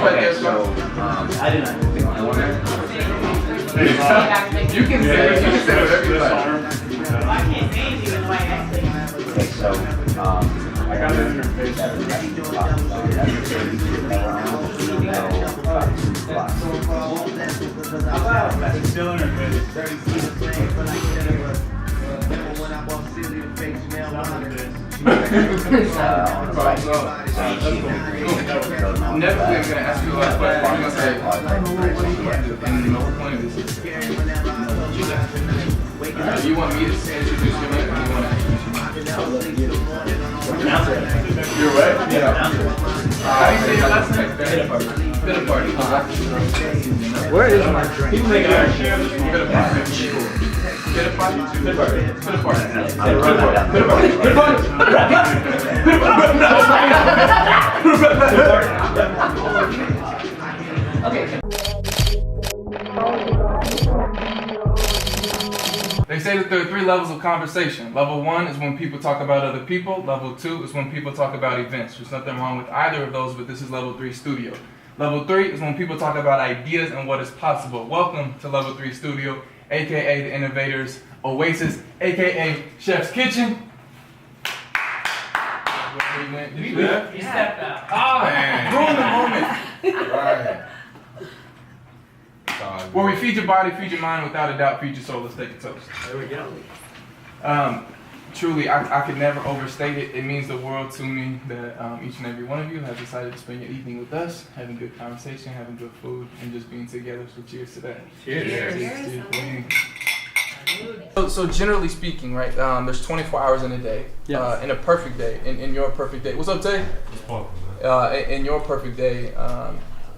Okay, so I did not. You can say whatever you like. I can't say anything the way I think. Okay, so I got it in your face. It's still in her face. Never we're gonna ask you a lot of questions. We're gonna say, and the whole point of this is, you want me to introduce you, or you want to introduce you? You're right? Yeah. How do you say your last name? Bitter party. Where is my drink? People make it bitter party. Bitter party. Bitter party. Bitter party. Bitter party. Okay. They say that there are 3 levels of conversation. Level 1 is when people talk about other people. Level 2 is when people talk about events. There's nothing wrong with either of those, but this is Level 3 Studio. Level 3 is when people talk about ideas and what is possible. Welcome to Level 3 Studio, aka the Innovators Oasis, aka Chef's Kitchen. Did he leave? He stepped out. Oh, man. Ruin the moment. Right. Where we feed your body, feed your mind, without a doubt, feed your soul. Let's take a toast. There we go. Truly, I could never overstate it. It means the world to me that each and every one of you has decided to spend your evening with us, having good conversation, having good food, and just being together. So cheers to that. Cheers. So generally speaking, right, there's 24 hours in a day. Yes. In a perfect day, in your perfect day. What's up, Tay? In your perfect day,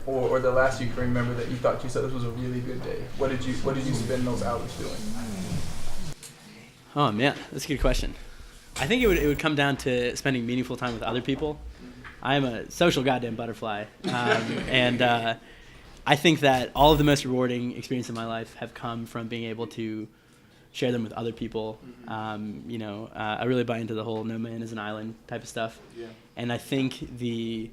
or the last you can remember that you thought you said this was a really good day. What did you spend those hours doing? Oh man, that's a good question. I think it would come down to spending meaningful time with other people. I am a social goddamn butterfly, and I think that all of the most rewarding experiences in my life have come from being able to share them with other people. I really buy into the whole no man is an island type of stuff. Yeah. And I think the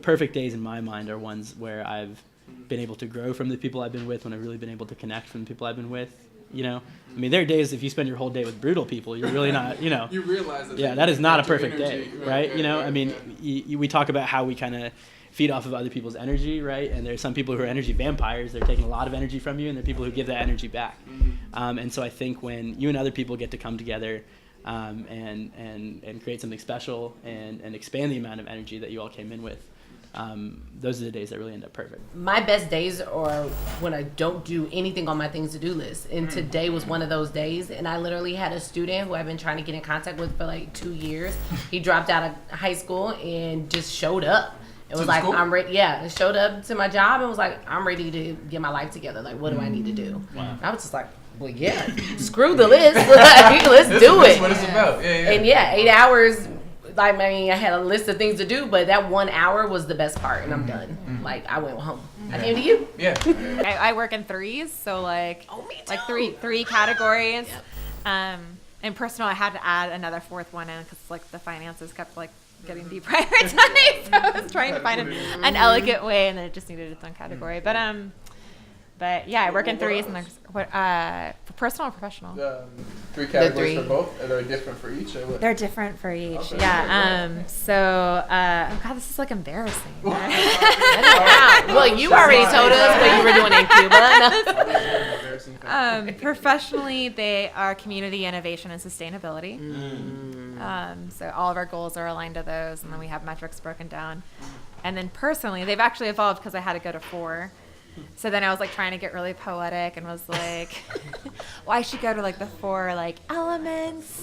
perfect days in my mind are ones where I've been able to grow from the people I've been with, when I've really been able to connect from the people I've been with. I mean, there are days if you spend your whole day with brutal people, you're really not, You realize that. Yeah, that is not a perfect day, right? Right. I mean, we talk about how we kind of feed off of other people's energy, right? And there's some people who are energy vampires. They're taking a lot of energy from you, and there are people who give that energy back. And so I think when you and other people get to come together and create something special and expand the amount of energy that you all came in with, those are the days that really end up perfect. My best days are when I don't do anything on my things to do list. And today was one of those days. And I literally had a student who I've been trying to get in contact with for like 2 years. He dropped out of high school and just showed up. It was like, I'm ready. Yeah, showed up to my job and was like, I'm ready to get my life together. Like, what do I need to do? Wow. I was just like, well, yeah, screw the list. Let's do it. That's what it's about. Yeah. And yeah, 8 hours. Like, I mean, I had a list of things to do, but that 1 hour was the best part, and I'm done. Like, I went home. I came to you. Yeah. I work in threes, so like, Me too. like three categories. Yep. In personal, I had to add another 4th one in because like the finances kept like getting deprioritized. So I was trying to find an elegant way, and then it just needed its own category. But yeah, I work in threes, and for personal or professional. 3 categories three. for both? Are they different for each? Or what? They're different for each. Okay. Yeah. Oh God, this is like embarrassing. Well, you already told us what you were doing in Cuba. Professionally, they are community innovation and sustainability. So all of our goals are aligned to those, and then we have metrics broken down. And then personally, they've actually evolved because I had to go to 4. So then I was like trying to get really poetic and was like, well, I should go to like the 4 like elements.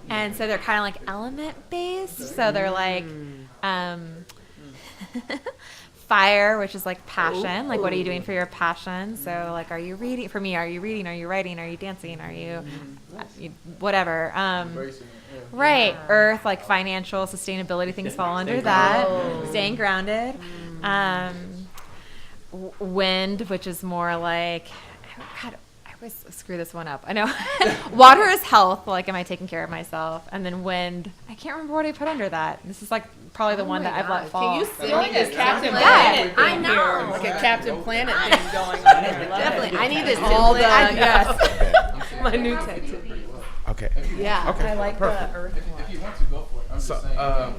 And so they're kind of like element based. So they're like fire, which is like passion. Like, what are you doing for your passion? So like, are you reading? For me, are you reading? Are you writing? Are you dancing? Are you whatever? Right. Earth, like financial sustainability things fall under that. Staying grounded. Wind, which is more like, God, I always screw this one up. I know. Water is health. Like, am I taking care of myself? And then wind, I can't remember what I put under that. This is like probably the one that I've let fall. Can you send me this Captain I Captain Planet thing going on here. Definitely. I need this All the, template. yes. My new tattoo. Okay. Yeah. Okay. I like Perfect. the earth one. If you want to, go for it. I'm So, just saying.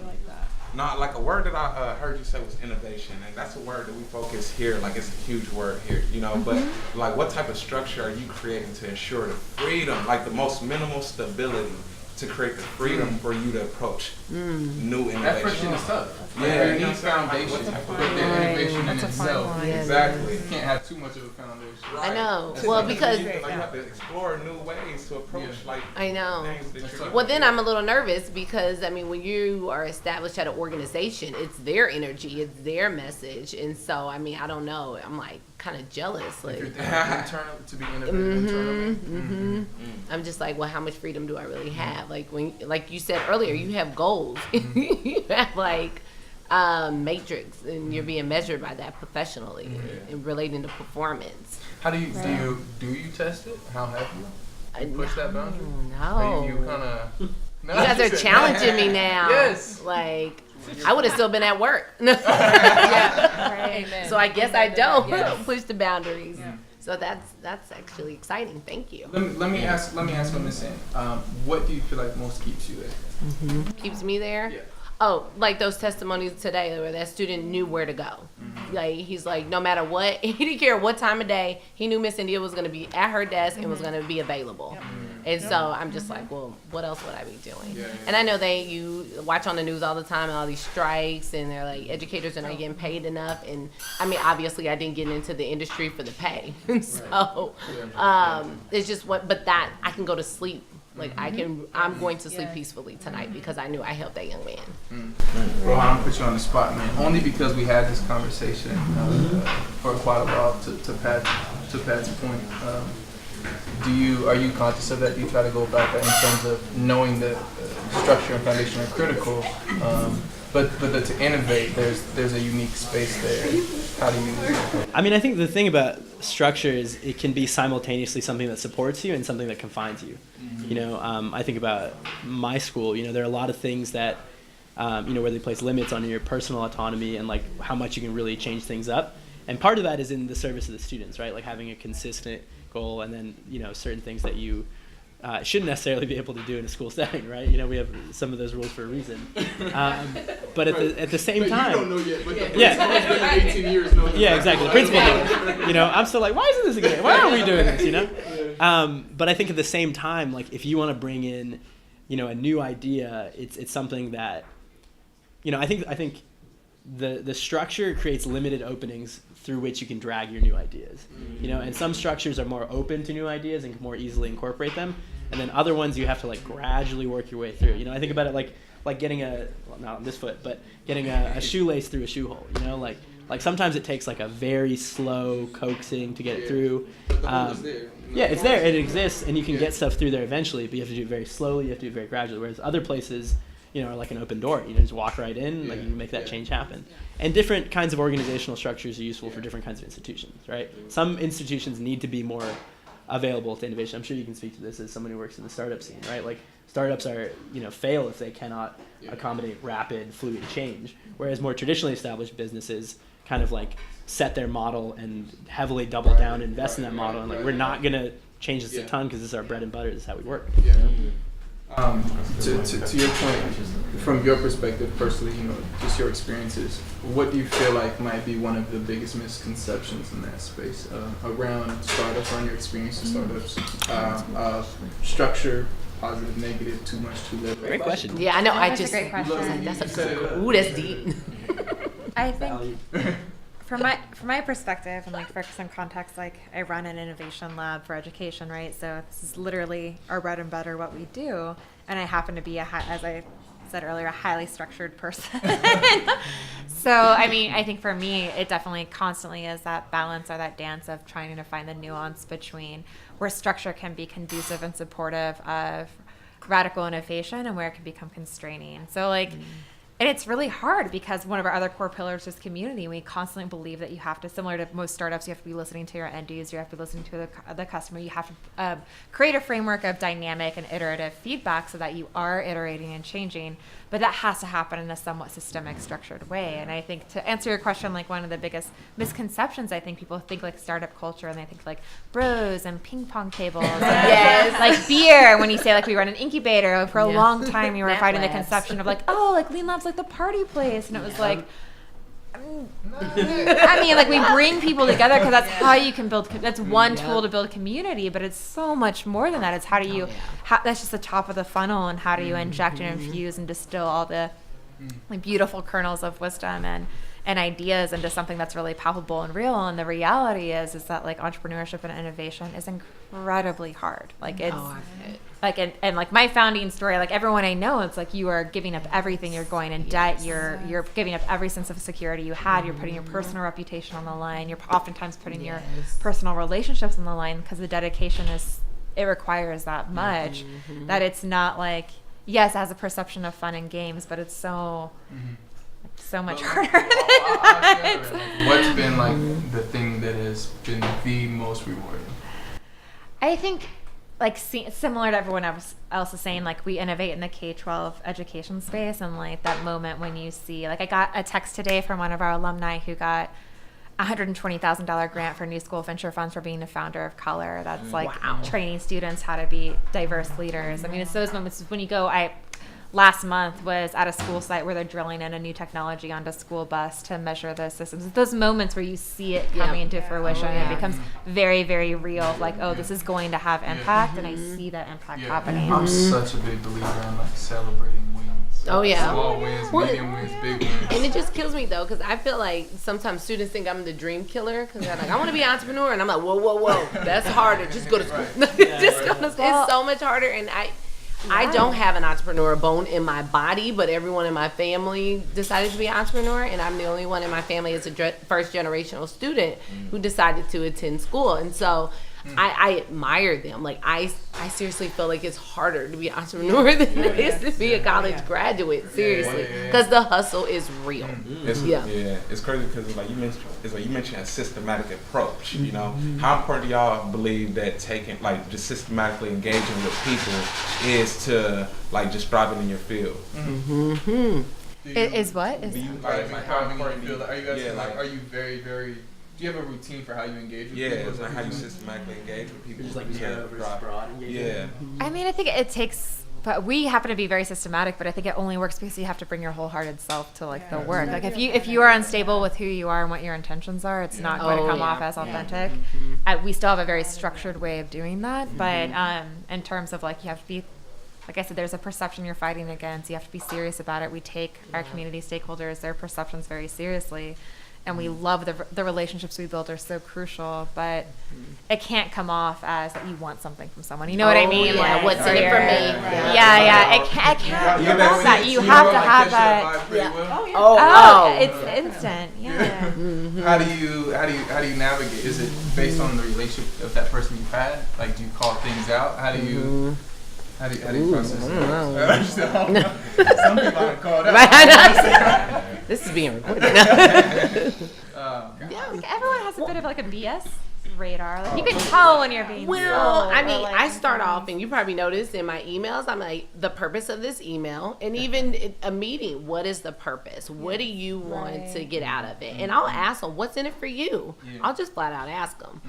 not like a word that I heard you say was innovation, and that's a word that we focus here. Like it's a huge word here, you know. But like, what type of structure are you creating to ensure the freedom, like the most minimal stability, to create the freedom for you to approach new That friction innovation? is tough. Yeah, You you need know, foundation, what type of- but then innovation in That's a fine itself. line. Exactly. You can't have too much of a foundation. I know. Right. Well, So because you have to explore new ways to approach like I know. things that you're Well, then I'm a little nervous because I mean, when you are established at an organization, it's their energy, it's their message, and so I mean, I don't know. I'm like kind of jealous. Like, If you're thinking internal, to be innovative internally. I'm just like, well, how much freedom do I really have? Like when, like you said earlier, you have goals. You have like matrix, and you're being measured by that professionally and relating to performance. How do you do you test it? How have you? You push that boundary? No. You kind of. You guys are challenging me now. Yes. Like, I would have still been at work. Amen. So I guess I don't Yes. push the boundaries. So that's actually exciting. Thank you. Let me ask what Miss Ann. What do you feel like most keeps you there? Keeps me there. Yeah. Oh, like those testimonies today where that student knew where to go. Like, he's like, no matter what, he didn't care what time of day, he knew Miss India was going to be at her desk and was going to be available. And so I'm just like, well, what else would I be doing? Yeah. And I know you watch on the news all the time and all these strikes, and they're like, educators are not getting paid enough. And I mean, obviously I didn't get into the industry for the pay. So it's just but that I can go to sleep. Like I'm going to sleep peacefully tonight because I knew I helped that young man. Well, I'm gonna put you on the spot, man. Only because we had this conversation for quite a while. To Pat's point, are you conscious of that? Do you try to go about that in terms of knowing that structure and foundation are critical, but that to innovate, there's a unique space there. How do you? I mean, I think the thing about structure is it can be simultaneously something that supports you and something that confines you. You know, I think about my school. You know, there are a lot of things that, where they place limits on your personal autonomy and like how much you can really change things up. And part of that is in the service of the students, right? Like having a consistent goal, and then certain things that you shouldn't necessarily be able to do in a school setting, right? You know, we have some of those rules for a reason. But at the same time, you don't know yet. But the yeah, been 18 years. No, yeah, exactly. The principal knows. You know, I'm still like, why isn't this a good idea? Why aren't we doing this? You know. But I think at the same time, like if you want to bring in, a new idea, it's something that, I think the structure creates limited openings through which you can drag your new ideas. And some structures are more open to new ideas and can more easily incorporate them. And then other ones you have to like gradually work your way through. I think about it like getting not on this foot, but getting a shoelace through a shoe hole. Like sometimes it takes like a very slow coaxing to get it through. But the hole is there. Yeah, it's there. It exists, and you can get stuff through there eventually. But you have to do it very slowly. You have to do it very gradually. Whereas other places, are like an open door. You just walk right in, like you can make that change happen. And different kinds of organizational structures are useful for different kinds of institutions, right? Some institutions need to be more available to innovation. I'm sure you can speak to this as someone who works in the startup scene, right? Like startups are, fail if they cannot accommodate rapid, fluid change. Whereas more traditionally established businesses kind of like set their model and heavily double down and invest in that model. And like, we're not going to change this a ton because this is our bread and butter. This is how we work. To your point, from your perspective personally, just your experiences, what do you feel like might be one of the biggest misconceptions in that space around startups, around your experience with startups, structure, positive, negative, too much, too little? Great question. Yeah, I know. That's a great question. That's deep. I think from my perspective, and like for some context, like I run an innovation lab for education, right? So this is literally our bread and butter, what we do. And I happen to be, as I said earlier, a highly structured person. So, I mean, I think for me, it definitely constantly is that balance or that dance of trying to find the nuance between where structure can be conducive and supportive of radical innovation and where it can become constraining. So, like, And it's really hard because one of our other core pillars is community. We constantly believe that you have to, similar to most startups, you have to be listening to your end users, you have to be listening to the customer. You have to create a framework of dynamic and iterative feedback so that you are iterating and changing. But that has to happen in a somewhat systemic, structured way. And I think to answer your question, like one of the biggest misconceptions, I think people think like startup culture and they think like bros and ping pong tables and like beer. When you say like we run an incubator, for a long time we were fighting the conception of like, oh, like Lean Lab's like the party place. And it was like, I mean, like we bring people together because that's how you can build. That's one tool to build community, but it's so much more than that. It's how do you? That's just the top of the funnel, and how do you inject and infuse and distill all the like beautiful kernels of wisdom and ideas into something that's really palpable and real. And the reality is that like entrepreneurship and innovation is incredibly hard. Like it's like and like my founding story, like everyone I know, it's like you are giving up everything. You're going in debt. You're giving up every sense of security you had. You're putting your personal reputation on the line. You're oftentimes putting your personal relationships on the line because the dedication it requires that much that it's not like, yes, it has a perception of fun and games, but it's so much harder than that. What's been like the thing that has been the most rewarding? I think like similar to everyone else is saying, like we innovate in the K-12 education space, and like that moment when you see, like I got a text today from one of our alumni who got $120,000 grant for New School Venture Funds for being a founder of color. That's like training students how to be diverse leaders. I mean, it's those moments when you go, last month was at a school site where they're drilling in a new technology onto a school bus to measure the systems. It's those moments where you see it coming into fruition and it becomes very, very real. Like, oh, this is going to have impact, and I see that impact happening. I'm such a big believer in like celebrating wins. Oh yeah, small wins, medium wins, big wins. And it just kills me though, because I feel like sometimes students think I'm the dream killer because they're like, I want to be an entrepreneur, and I'm like, whoa, that's harder. Just go to school. Just go to school. It's so much harder, and I don't have an entrepreneur bone in my body, but everyone in my family decided to be an entrepreneur, and I'm the only one in my family as a first generational student who decided to attend school. And so I admire them. Like I seriously feel like it's harder to be an entrepreneur than it is to be a college graduate. Seriously, because the hustle is real. It's crazy because like you mentioned a systematic approach. You know, how important do y'all believe that taking like just systematically engaging with people is to like just thriving in your field? Is what? Do you like how important do you feel? Are you guys like? Are you very, very? Do you have a routine for how you engage with people? It's like how you systematically engage with people. Just like narrow versus broad engagement. I mean, I think it takes, but we happen to be very systematic, but I think it only works because you have to bring your wholehearted self to like the work. Like if you are unstable with who you are and what your intentions are, it's not going to come off as authentic. We still have a very structured way of doing that, but in terms of like you have to be, like I said, there's a perception you're fighting against. You have to be serious about it. We take our community stakeholders, their perceptions very seriously. And we love the relationships we build are so crucial, but it can't come off as that you want something from someone. You know what I mean? Yeah, like, what's in it for me? It can't come off that. You have to have that. It's instant. How do you navigate? Is it based on the relationship of that person you've had? Like, do you call things out? How do you process it? I don't know. Some people aren't called out. This is being recorded. Everyone has a bit of like a BS radar. Like you can tell when you're being. Well, I mean, I start off, and you probably noticed in my emails, I'm like, the purpose of this email, and even a meeting, what is the purpose? What do you want to get out of it? And I'll ask them, what's in it for you? I'll just flat out ask them.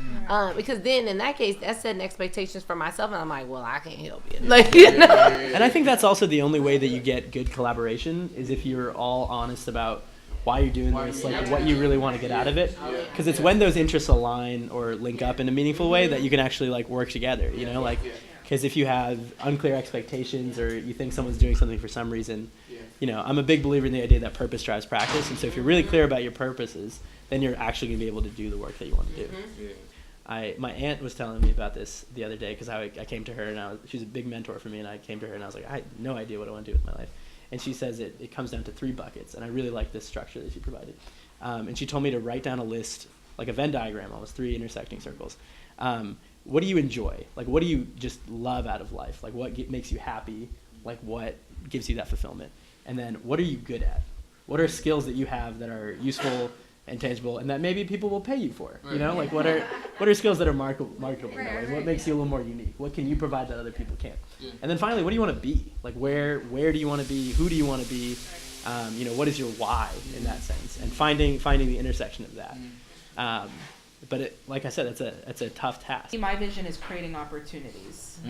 Because then in that case, that's setting expectations for myself, and I'm like, well, I can't help you. Like, you know? And I think that's also the only way that you get good collaboration is if you're all honest about why you're doing this, like what you really want to get out of it. Because it's when those interests align or link up in a meaningful way that you can actually like work together, you know, like, because if you have unclear expectations or you think someone's doing something for some reason, you know, I'm a big believer in the idea that purpose drives practice. And so if you're really clear about your purposes, then you're actually going to be able to do the work that you want to do. My aunt was telling me about this the other day because I came to her and she's a big mentor for me, and I came to her and I was like, I had no idea what I want to do with my life. And she says it comes down to 3 buckets, and I really like this structure that she provided. And she told me to write down a list, like a Venn diagram, almost 3 intersecting circles. What do you enjoy? Like, what do you just love out of life? Like, what makes you happy? Like, what gives you that fulfillment? And then what are you good at? What are skills that you have that are useful and tangible and that maybe people will pay you for? You know, like what are skills that are marketable? Like what makes you a little more unique? What can you provide that other people can't? And then finally, what do you want to be? Like where do you want to be? Who do you want to be? You know, what is your why in that sense? And finding the intersection of that. But like I said, it's a tough task. My vision is creating opportunities.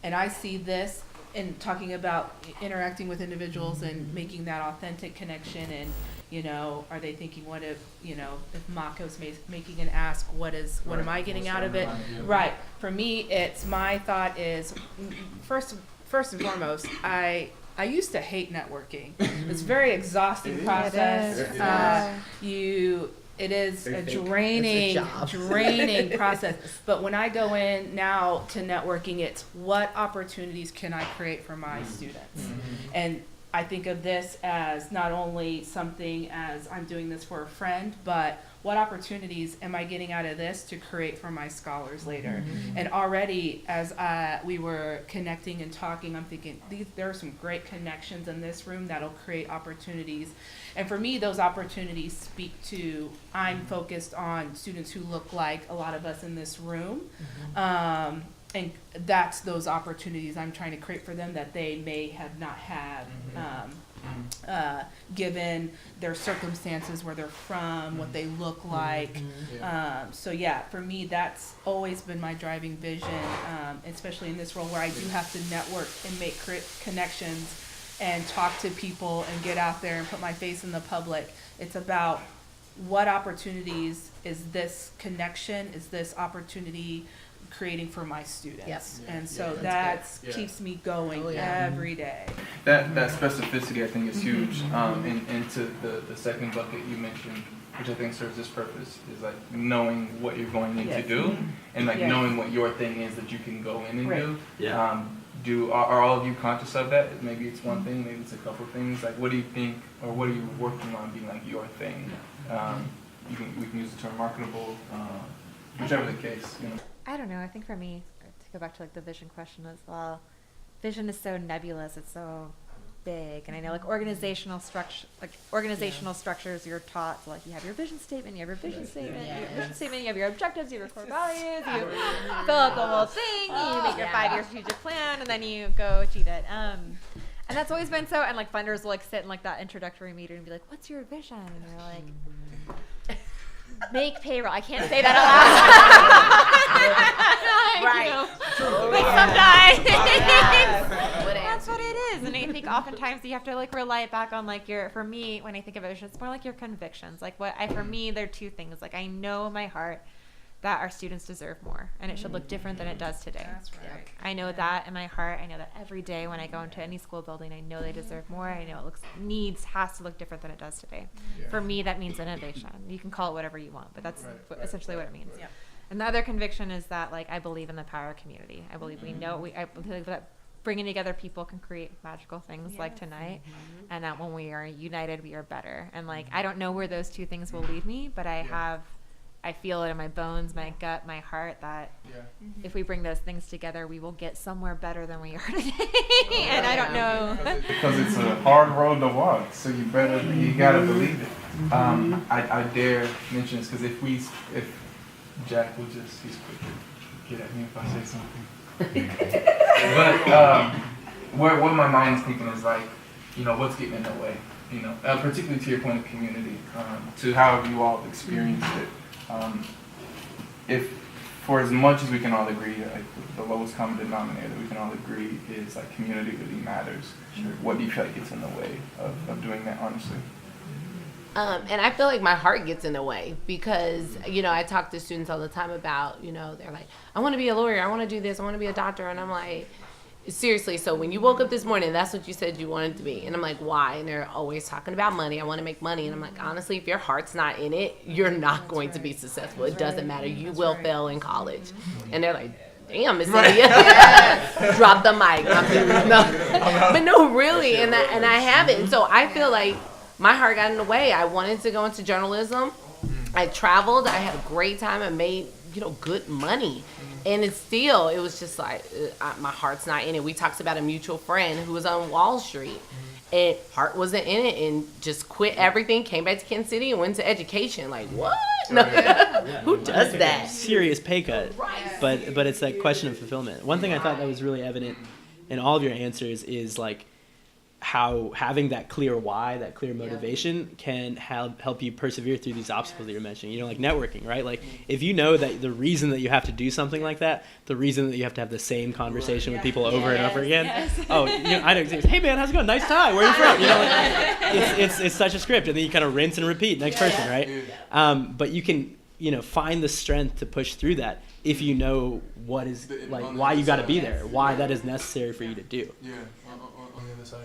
And I see this in talking about interacting with individuals and making that authentic connection. And, you know, are they thinking, what if, you know, if Mako's making an ask, what am I getting out of it? Right. For me, it's my thought is, first and foremost, I used to hate networking. It's a very exhausting process. It is a draining process. But when I go in now to networking, it's what opportunities can I create for my students? And I think of this as not only something as I'm doing this for a friend, but what opportunities am I getting out of this to create for my scholars later? And already as we were connecting and talking, I'm thinking there are some great connections in this room that'll create opportunities. And for me, those opportunities speak to, I'm focused on students who look like a lot of us in this room. And that's those opportunities I'm trying to create for them that they may have not had, given their circumstances, where they're from, what they look like. So yeah, for me, that's always been my driving vision, especially in this role where I do have to network and make connections and talk to people and get out there and put my face in the public. It's about what opportunities is this connection, is this opportunity creating for my students. And so that keeps me going every day. That specificity, I think, is huge. Into the second bucket you mentioned, which I think serves this purpose, is like knowing what you're going in to do, and like knowing what your thing is that you can go in and do. Are all of you conscious of that? Maybe it's one thing, maybe it's a couple things. Like, what do you think, or what are you working on being like your thing? We can use the term marketable, whichever the case. You know. I don't know. I think for me, to go back to like the vision question as well, vision is so nebulous. It's so big, and I know like organizational structures you're taught. So like you have your vision statement, you have your objectives, you have your core values, you fill out the whole thing, you make your 5-year strategic plan, and then you go achieve it. And that's always been so. And like funders will like sit in like that introductory meeting and be like, "What's your vision?" And you're like, make payroll. I can't say that out loud. Right. But sometimes that's what it is. And I think oftentimes you have to like rely it back on like for me, when I think of vision, it's more like your convictions. Like for me, there are two things. Like I know in my heart that our students deserve more, and it should look different than it does today. That's right. I know that in my heart. I know that every day when I go into any school building, I know they deserve more. I know has to look different than it does today. For me, that means innovation. You can call it whatever you want, but that's essentially what it means. And the other conviction is that like I believe in the power of community. I believe I believe that bringing together people can create magical things like tonight, and that when we are united, we are better. And like I don't know where those two things will lead me, but I feel it in my bones, my gut, my heart that if we bring those things together, we will get somewhere better than we are today. And I don't know. Because it's a hard road to walk, so you gotta believe it. I dare mention this because if Jack will just, he's quick to get at me if I say something. But what my mind's thinking is like, you know, what's getting in the way? You know, particularly to your point of community, to how you all have experienced it. If for as much as we can all agree, like the lowest common denominator we can all agree is like community really matters. What do you feel like gets in the way of doing that, honestly? And I feel like my heart gets in the way because, you know, I talk to students all the time about, you know, they're like, I want to be a lawyer, I want to do this, I want to be a doctor. And I'm like, seriously, so when you woke up this morning, that's what you said you wanted to be. And I'm like, why? And they're always talking about money. I want to make money. And I'm like, honestly, if your heart's not in it, you're not going to be successful. It doesn't matter. You will fail in college. And they're like, damn, Miss India. Drop the mic. But no, really. And I haven't. And so I feel like my heart got in the way. I wanted to go into journalism. I traveled. I had a great time. I made, you know, good money. And it was just like, my heart's not in it. We talked about a mutual friend who was on Wall Street. and heart wasn't in it, and just quit everything, came back to Kansas City and went to education. Like, what? No. Who does that? Serious pay cut. But it's that question of fulfillment. One thing I thought that was really evident in all of your answers is like how having that clear why, that clear motivation can help you persevere through these obstacles that you're mentioning. You know, like networking, right? Like if you know that the reason that you have to do something like that, the reason that you have to have the same conversation with people over and over again. Oh, you know, I know. Hey man, how's it going? Nice tie. Where are you from? You know, like, it's such a script, and then you kind of rinse and repeat. Next person, right? But you can, you know, find the strength to push through that if you know what is like why you got to be there, why that is necessary for you to do. Yeah, on the other side.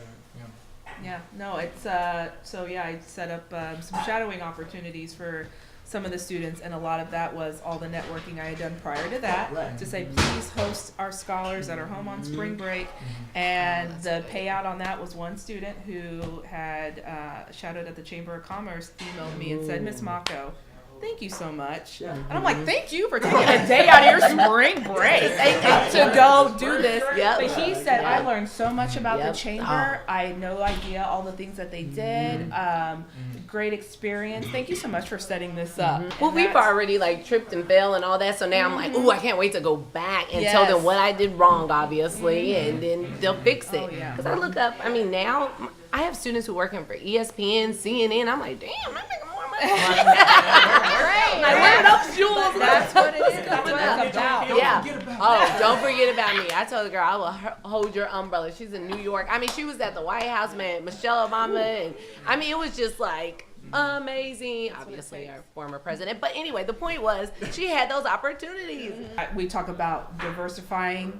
Yeah, no, it's so yeah, I set up some shadowing opportunities for some of the students, and a lot of that was all the networking I had done prior to that to say, please host our scholars at our home on spring break. And the payout on that was one student who had shadowed at the Chamber of Commerce emailed me and said, Miss Mako, thank you so much. And I'm like, thank you for taking a day out of your spring break to go do this. But he said, I learned so much about the chamber. I had no idea all the things that they did. Great experience. Thank you so much for setting this up. Well, we've already like tripped and fell and all that, so now I'm like, ooh, I can't wait to go back and tell them what I did wrong, obviously, and then they'll fix it. Because I look up, I mean, now I have students who are working for ESPN, CNN. I'm like, damn, I'm making more money. Like, where those jewels? That's what it is. That's what it's about. Yeah. Oh, don't forget about me. I told the girl I will hold your umbrella. She's in New York. I mean, she was at the White House, man. Michelle Obama, and I mean, it was just like amazing. Obviously, our former president. But anyway, the point was she had those opportunities. We talk about diversifying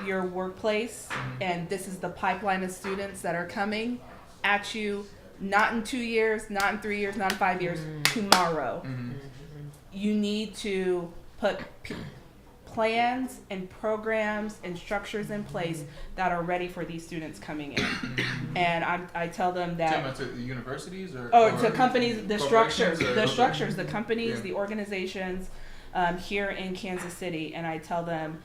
your workplace, and this is the pipeline of students that are coming at you. Not in 2 years, not in 3 years, not in 5 years, tomorrow. You need to put plans and programs and structures in place that are ready for these students coming in. And I tell them that To the universities or to companies, the structures, the companies, the organizations here in Kansas City, and I tell them,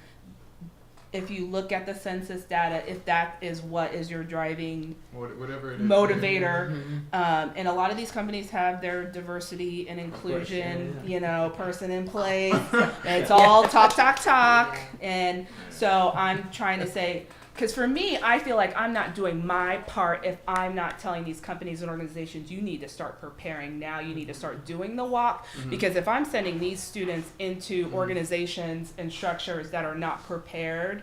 if you look at the census data, if that is what is your driving whatever it is, motivator, and a lot of these companies have their diversity and inclusion, you know, person in place. It's all talk. And so I'm trying to say, because for me, I feel like I'm not doing my part if I'm not telling these companies and organizations, you need to start preparing now. You need to start doing the walk. Because if I'm sending these students into organizations and structures that are not prepared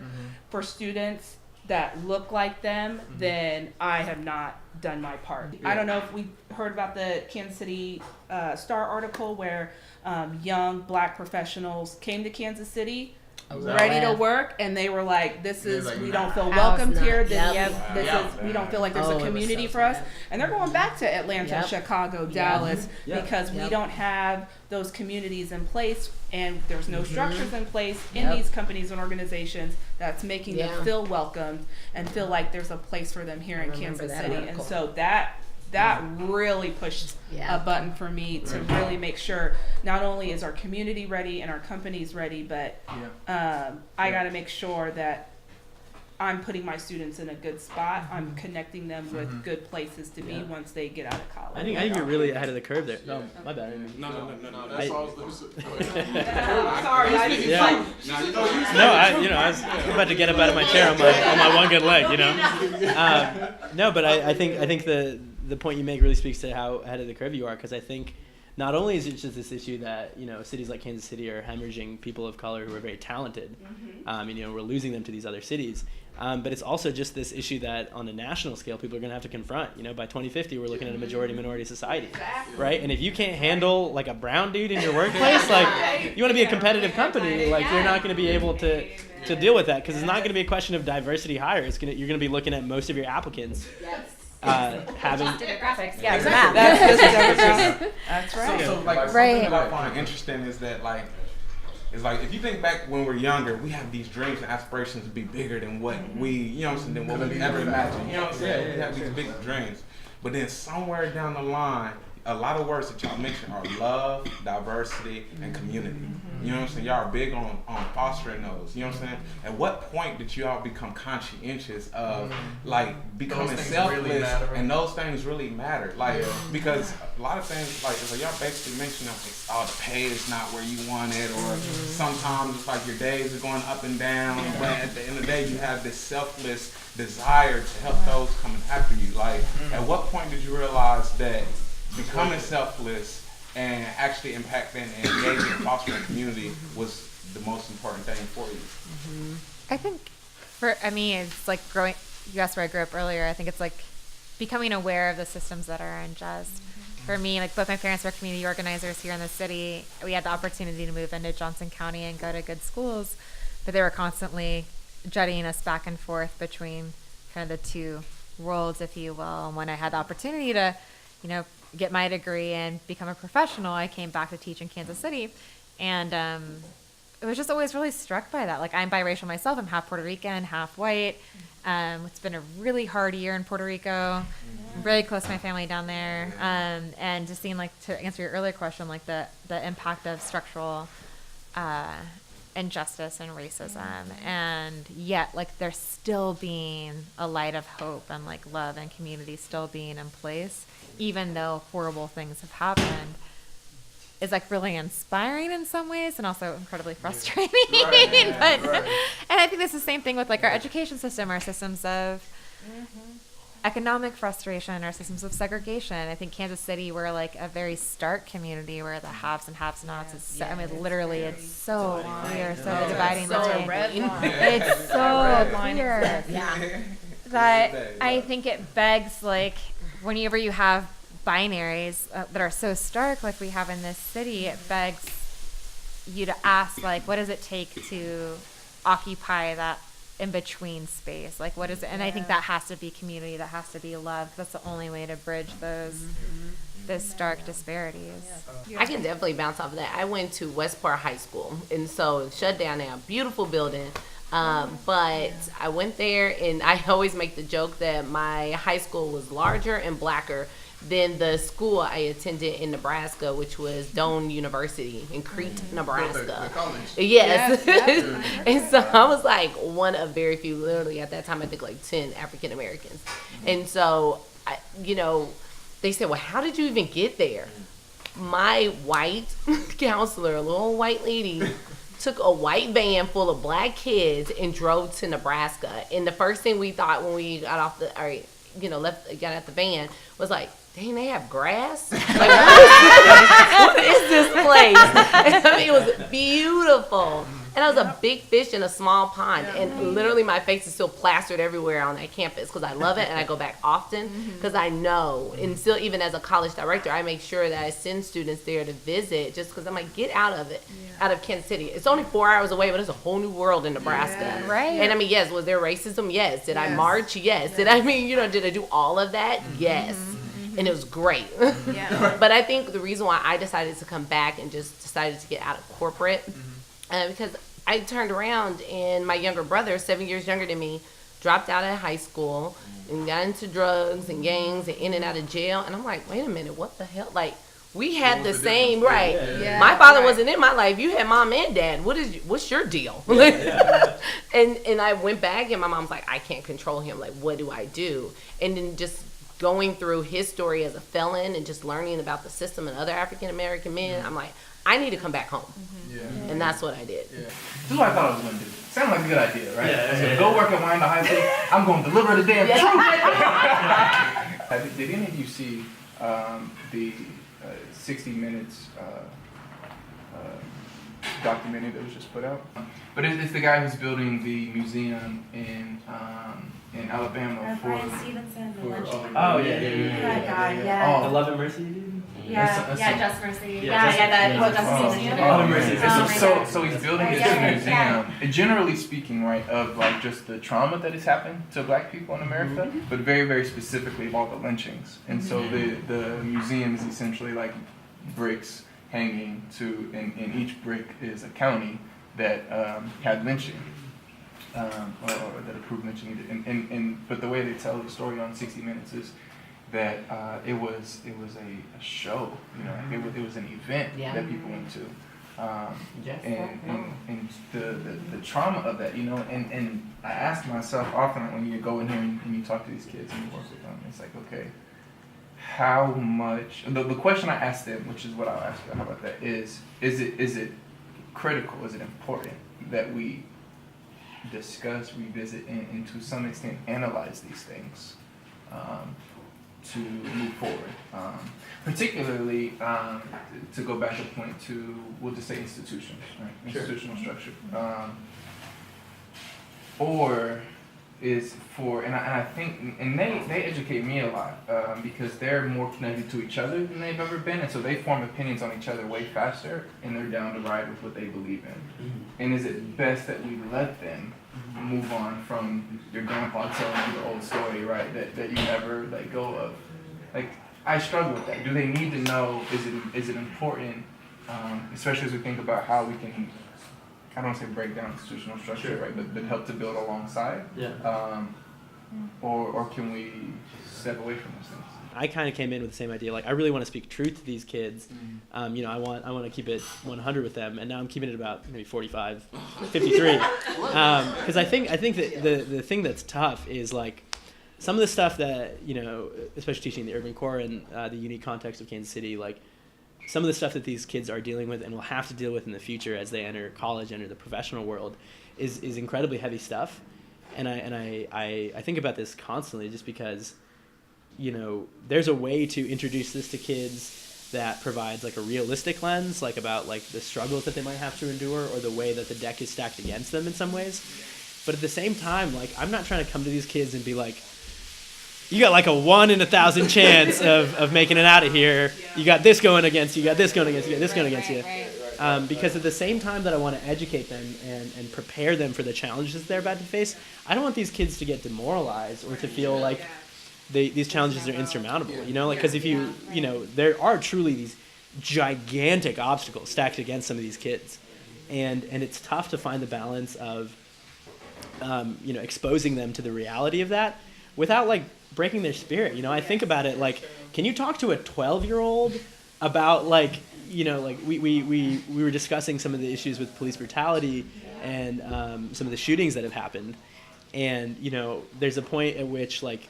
for students that look like them, then I have not done my part. I don't know if we heard about the Kansas City Star article where young Black professionals came to Kansas City ready to work, and they were like, this is, we don't feel welcomed here. We don't feel like there's a community for us. And they're going back to Atlanta, Chicago, Dallas, because we don't have those communities in place, and there's no structures in place in these companies and organizations that's making them feel welcomed and feel like there's a place for them here in Kansas City. And so that really pushed a button for me to really make sure not only is our community ready and our companies ready, but I got to make sure that I'm putting my students in a good spot. I'm connecting them with good places to be once they get out of college. I think you're really ahead of the curve there. No, my bad. No. That's all. Sorry. I was about to get up out of my chair on my one good leg, you know. No, but I think the point you make really speaks to how ahead of the curve you are, because I think not only is it just this issue that, you know, cities like Kansas City are hemorrhaging people of color who are very talented, and, you know, we're losing them to these other cities, but it's also just this issue that on a national scale people are going to have to confront. You know, by 2050 we're looking at a majority minority society, right? And if you can't handle like a brown dude in your workplace, like you want to be a competitive company, like you're not going to be able to deal with that, because it's not going to be a question of diversity hire. You're going to be looking at most of your applicants having demographics. Yeah, exactly. That's right. So like something that I find interesting is that it's like if you think back when we're younger, we have these dreams and aspirations to be bigger than what we, you know what I'm saying, than what we ever imagined. You know what I'm saying? We have these big dreams. But then somewhere down the line, a lot of words that y'all mentioned are love, diversity, and community. You know what I'm saying? Y'all are big on fostering those. You know what I'm saying? At what point did you all become conscientious of like becoming selfless really matter. and those things really matter? Like because a lot of things like y'all basically mentioned like, oh, the pay is not where you want it, or sometimes it's like your days are going up and down, but at the end of the day you have this selfless desire to help those coming after you. Like at what point did you realize that becoming selfless and actually impacting and engaging and fostering a community was the most important thing for you? I think for me, it's like growing. You asked where I grew up earlier. I think it's like becoming aware of the systems that are unjust. For me, like both my parents were community organizers here in the city. We had the opportunity to move into Johnson County and go to good schools, but they were constantly jutting us back and forth between kind of the two worlds, if you will. And when I had the opportunity to, get my degree and become a professional, I came back to teach in Kansas City, and it was just always really struck by that. Like, I'm biracial myself. I'm half Puerto Rican, half white. It's been a really hard year in Puerto Rico. I'm really close to my family down there. And just seeing, like, to answer your earlier question, like the impact of structural injustice and racism, and yet, like, there's still being a light of hope and, like, love and community still being in place, even though horrible things have happened, is like really inspiring in some ways and also incredibly frustrating. And I think it's the same thing with like our education system, our systems of economic frustration, our systems of segregation. I think Kansas City, we're like a very stark community where the haves and have-nots is so, I mean, literally it's so clear, so the dividing line. It's so clear that I think it begs, like, whenever you have binaries that are so stark like we have in this city, it begs you to ask, like, what does it take to occupy that in-between space? Like, what is it? And I think that has to be community, that has to be love. That's the only way to bridge those stark disparities. I can definitely bounce off of that. I went to Westport High School, and so it's shut down now. Beautiful building. But I went there, and I always make the joke that my high school was larger and blacker than the school I attended in Nebraska, which was Doane University in Crete, Nebraska. Yes. And so I was like one of very few, literally at that time, I think like 10 African Americans. And so, they said, well, how did you even get there? My white counselor, a little white lady, took a white van full of black kids and drove to Nebraska. And the first thing we thought when we got off got out the van was like, dang, they have grass? Like, what is this place? I mean, it was beautiful. And I was a big fish in a small pond. And literally my face is still plastered everywhere on that campus because I love it and I go back often because I know. And still, even as a college director, I make sure that I send students there to visit just because I'm like, get out of it, out of Kansas City. It's only 4 hours away, but it's a whole new world in Nebraska. Yeah, right. And I mean, yes, was there racism? Yes. Did I march? Yes. Did I do all of that? Yes. And it was great. But I think the reason why I decided to come back and just decided to get out of corporate, because I turned around and my younger brother, 7 years younger than me, dropped out of high school and got into drugs and gangs and in and out of jail. And I'm like, wait a minute, what the hell? Like, we had the same, right? Yeah, my father wasn't in my life. You had mom and dad. What's your deal? And I went back and my mom's like, I can't control him. Like, what do I do? And then just going through his story as a felon and just learning about the system and other African American men, I'm like, I need to come back home. And that's what I did. This is what I thought I was going to do. Sounded like a good idea, right? Go work at Wanda High School. I'm going to deliver the damn truth. Did any of you see the 60 Minutes documentary that was just put out? But it's the guy who's building the museum in Alabama for Brian Stevenson, the lynching. That guy, yeah. The Love and Mercy dude? Just Mercy. So he's building this museum. And generally speaking, right, of like just the trauma that has happened to black people in America, but very, very specifically of all the lynchings. And so the museum is essentially like bricks hanging and each brick is a county that had lynching. Or that approved lynching. But the way they tell the story on 60 Minutes is that it was a show, you know, it was an event that people went to. And the trauma of that, you know, and I ask myself often when you go in here and you talk to these kids and you work with them, it's like, okay, how much, the question I ask them, which is what I'll ask you, how about that, is it critical, is it important that we discuss, revisit, and to some extent analyze these things to move forward? Particularly, to go back a point to, we'll just say institutions, right? Institutional structure. Or is for, and I think, and they educate me a lot because they're more connected to each other than they've ever been, and so they form opinions on each other way faster, and they're down to ride with what they believe in. And is it best that we let them move on from your grandpa telling you the old story, right, that you never let go of? Like, I struggle with that. Do they need to know, is it important, especially as we think about how we can, I don't want to say break down institutional structure, right, but help to build alongside? Or can we step away from those things? I kind of came in with the same idea. Like, I really want to speak truth to these kids. You know, I want to keep it 100 with them, and now I'm keeping it about maybe 45, 53. Because I think that the thing that's tough is, like, some of the stuff that, you know, especially teaching the urban core and the unique context of Kansas City, like, some of the stuff that these kids are dealing with and will have to deal with in the future as they enter college, enter the professional world, is incredibly heavy stuff. And I think about this constantly, just because, you know, there's a way to introduce this to kids that provides, like, a realistic lens, like, about, like, the struggles that they might have to endure, or the way that the deck is stacked against them in some ways. But at the same time, like, I'm not trying to come to these kids and be like, you got like a 1 in 1,000 chance of making it out of here. You got this going against you, you got this going against you, you got this going against you. Because at the same time that I want to educate them and prepare them for the challenges they're about to face, I don't want these kids to get demoralized or to feel like these challenges are insurmountable. You know, like, because if you know, there are truly these gigantic obstacles stacked against some of these kids. And it's tough to find the balance of, you know, exposing them to the reality of that without, like, breaking their spirit. You know, I think about it, like, can you talk to a 12-year-old about, like, you know, like, we were discussing some of the issues with police brutality and some of the shootings that have happened, and, you know, there's a point at which, like,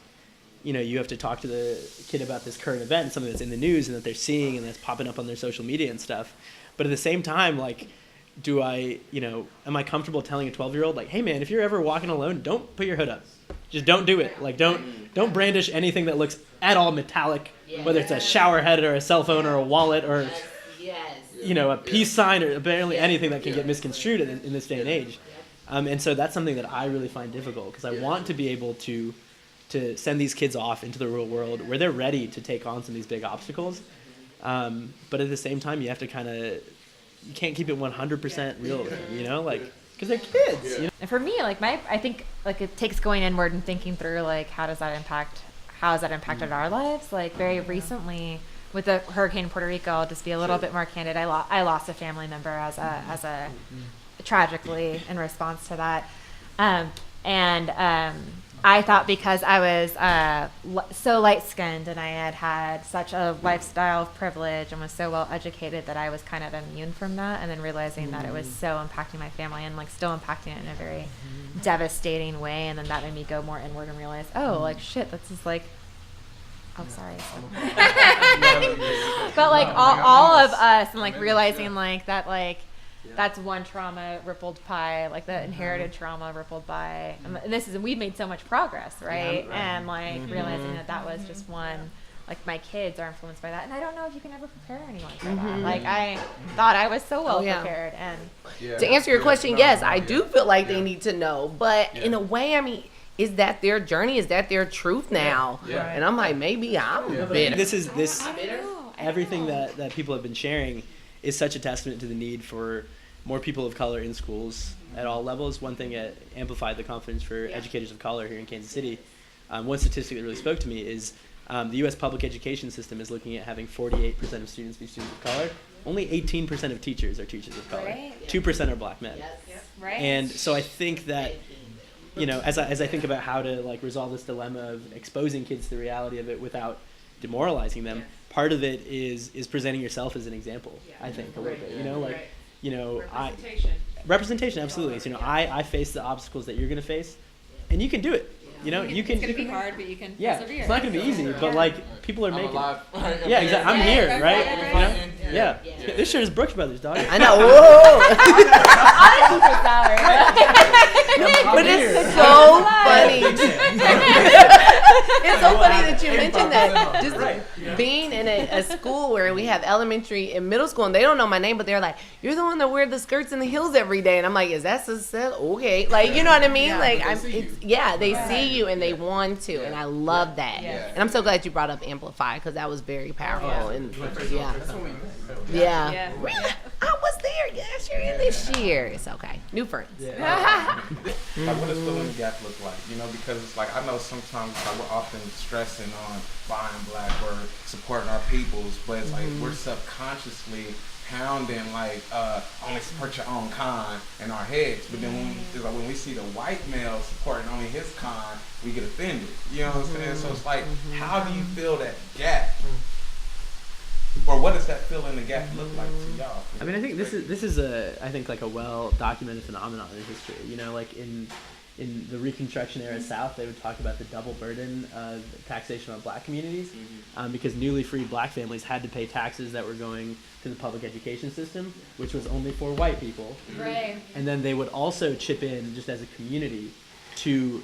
you know, you have to talk to the kid about this current event and something that's in the news and that they're seeing and that's popping up on their social media and stuff. But at the same time, like, do I, you know, am I comfortable telling a 12-year-old, like, hey man, if you're ever walking alone, don't put your hood up. Just don't do it. Like, don't brandish anything that looks at all metallic, whether it's a shower head or a cell phone or a wallet or, you know, a peace sign or barely anything that can get misconstrued in this day and age. And so that's something that I really find difficult, because I want to be able to send these kids off into the real world where they're ready to take on some of these big obstacles. But at the same time, you have to you can't keep it 100% real with them, you know, like, because they're kids. You know? And for me, like, I think, like, it takes going inward and thinking through, like, how has that impacted our lives? Like, very recently with the hurricane in Puerto Rico, I'll just be a little bit more candid. I lost a family member as a tragically in response to that. I thought because I was so light-skinned and I had such a lifestyle of privilege and was so well-educated that I was kind of immune from that, and then realizing that it was so impacting my family and, like, still impacting it in a very devastating way, and then that made me go more inward and realize, oh, like, shit, this is, like, oh, sorry. But, like, all of us, and, like, realizing, like, that, like, that's one trauma rippled by, like, the inherited trauma rippled by, and we've made so much progress, right? And, like, realizing that was just one, like, my kids are influenced by that, and I don't know if you can ever prepare anyone for that. Like, I thought I was so well prepared, and to answer your question, yes, I do feel like they need to know, but in a way, I mean, is that their journey? Is that their truth now? And I'm like, maybe I'm bitter. Everything that people have been sharing is such a testament to the need for more people of color in schools at all levels. One thing that amplified the confidence for educators of color here in Kansas City, one statistic that really spoke to me is the U.S. public education system is looking at having 48% of students be students of color. Only 18% of teachers are teachers of color. 2% are black men. And so I think that, you know, as I think about how to, like, resolve this dilemma of exposing kids to the reality of it without demoralizing them. Part of it is presenting yourself as an example. I think a little bit. Representation, absolutely. So, I face the obstacles that you're going to face, and you can do it. You can. It's gonna be hard, but you can persevere. It's not going to be easy, but like people are making. alive. Yeah, exactly. I'm here, right? Yeah. This shirt is Brooks Brothers, dog. I know. But it's so funny. It's so funny that you mentioned that. Just being in a school where we have elementary and middle school, and they don't know my name, but they're like, "You're the one that wear the skirts and the heels every day," and I'm like, "Is that success? Okay." Like, you know what I mean? They see you and they want to, and I love that. And I'm so glad you brought up Amplify because that was very powerful. And yeah. Really? I was there last year and this year. It's okay. New friends. Like, what does filling the gap look like? Because it's like, I know sometimes like, we're often stressing on buying black or supporting our peoples, but it's like we're subconsciously pounding like only support your own kind in our heads. But then when we see the white male supporting only his kind, we get offended. You know what I'm saying? So it's like, how do you fill that gap? Or what does that fill in the gap look like to y'all? I mean, I think this is like a well documented phenomenon in history. Like in the Reconstruction era South, they would talk about the double burden of taxation on black communities, because newly freed black families had to pay taxes that were going to the public education system, which was only for white people. Right. And then they would also chip in, just as a community, to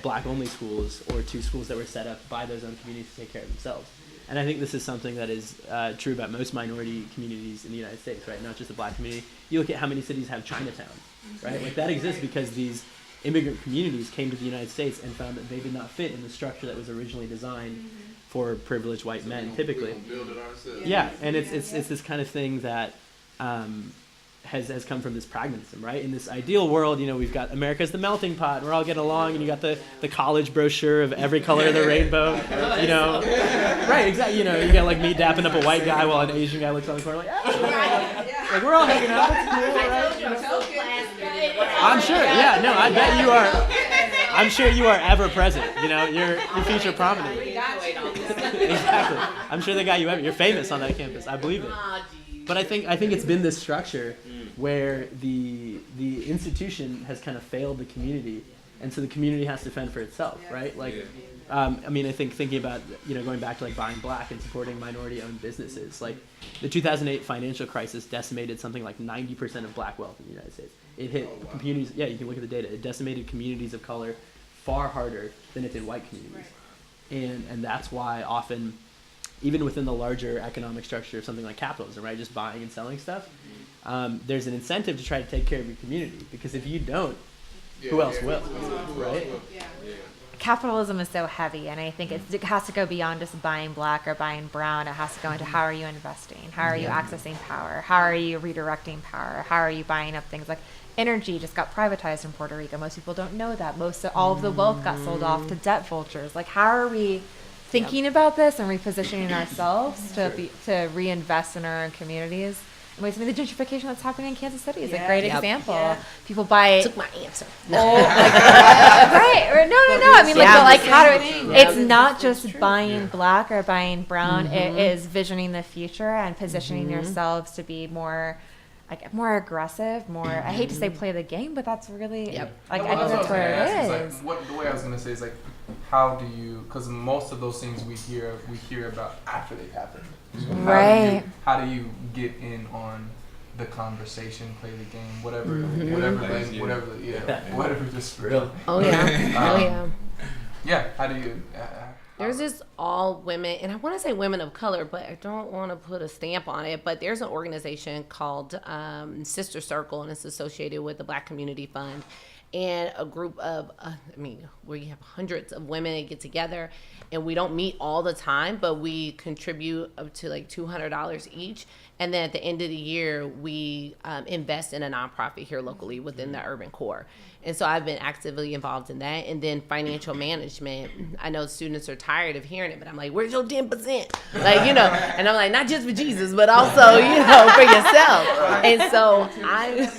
black-only schools or to schools that were set up by those own communities to take care of themselves. And I think this is something that is true about most minority communities in the United States, right? Not just the black community. You look at how many cities have Chinatown, right? Like, that exists because these immigrant communities came to the United States and found that they did not fit in the structure that was originally designed for privileged white men, typically. Yeah, and it's this kind of thing that has come from this pragmatism, right? In this ideal world, we've got America's the melting pot, and we're all getting along, and you got the college brochure of every color of the rainbow, Right, exactly. You got like me dapping up a white guy while an Asian guy looks on the corner like, like we're all hanging out. It's cool, right? I'm sure. Yeah, no, I bet you are. I'm sure you are ever present. You're feature prominent. Exactly. I'm sure they got you ever. You're famous on that campus. I believe it. But I think it's been this structure where the institution has kind of failed the community, and so the community has to fend for itself, right? Like, I think thinking about going back to like buying black and supporting minority-owned businesses, like the 2008 financial crisis decimated something like 90% of black wealth in the United States. It hit communities. Yeah, you can look at the data. It decimated communities of color far harder than it did white communities, and that's why often, even within the larger economic structure of something like capitalism, right, just buying and selling stuff, there's an incentive to try to take care of your community, because if you don't, who else will, right? Capitalism is so heavy, and I think it has to go beyond just buying black or buying brown. It has to go into how are you investing? How are you accessing power? How are you redirecting power? How are you buying up things like energy just got privatized in Puerto Rico. Most people don't know that. All of the wealth got sold off to debt vultures. Like, how are we thinking about this and repositioning ourselves to reinvest in our own communities? And the gentrification that's happening in Kansas City is a great example. Yeah. People buy. Took my answer. Right? Or no. I mean, how do it's not just buying black or buying brown. It is visioning the future and positioning yourselves to be more aggressive, more. I hate to say play the game, but that's really I think that's where it is. The way I was gonna say is like, how do you? Because most of those things we hear about after they've happened. So right. How do you get in on the conversation, play the game, whatever, just really. Oh yeah. Yeah. How do you? There's this all women, and I want to say women of color, but I don't want to put a stamp on it. But there's an organization called Sister Circle, and it's associated with the Black Community Fund. And a group of, where you have hundreds of women that get together, and we don't meet all the time, but we contribute up to like $200 each. And then at the end of the year, we invest in a nonprofit here locally within the urban core. And so I've been actively involved in that. And then financial management. I know students are tired of hearing it, but I'm like, where's your 10%? And I'm like, not just for Jesus, but also, for yourself. And so I'm